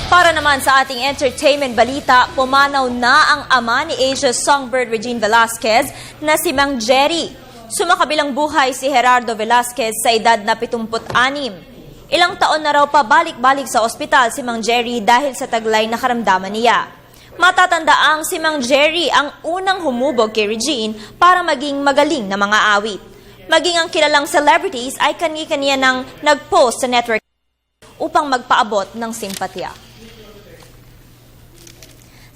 Para naman sa ating entertainment balita, pumanaw na ang ama ni Asia's songbird Regine Velasquez na si Mang Jerry. Sumakabilang buhay si Gerardo Velasquez sa edad na 76. Ilang taon na raw pabalik-balik sa ospital si Mang Jerry dahil sa taglay na karamdaman niya. Matatandaang si Mang Jerry ang unang humubog kay Regine para maging magaling na mga awit. Maging ang kilalang celebrities ay kani-kaniya nang nag-post sa network upang magpaabot ng simpatya.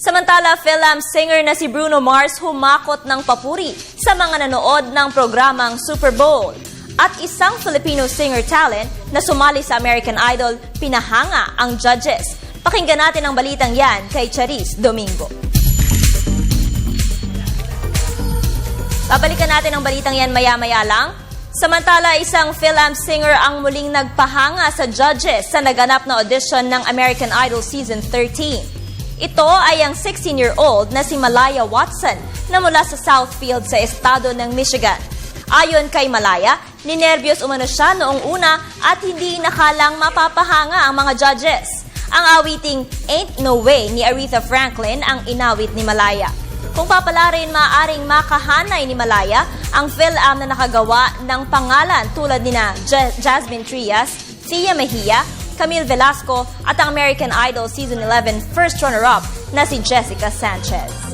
Samantala, film singer na si Bruno Mars humakot ng papuri sa mga nanood ng programang Super Bowl. At isang Filipino singer talent na sumali sa American Idol, pinahanga ang judges. Pakinggan natin ang balitang yan kay Charis Domingo. Babalikan natin ang balitang yan maya-maya lang. Samantala, isang film singer ang muling nagpahanga sa judges sa naganap na audition ng American Idol Season 13. Ito ay ang 16-year-old na si Malaya Watson na mula sa Southfield sa estado ng Michigan. Ayon kay Malaya, ninerbyos umano siya noong una at hindi nakalang mapapahanga ang mga judges. Ang awiting Ain't No Way ni Aretha Franklin ang inawit ni Malaya. Kung papalarin, maaaring makahanay ni Malaya ang film na nakagawa ng pangalan tulad nina Jasmine Trias, Tia Mejia, Camille Velasco at ang American Idol Season 11 first runner-up na si Jessica Sanchez.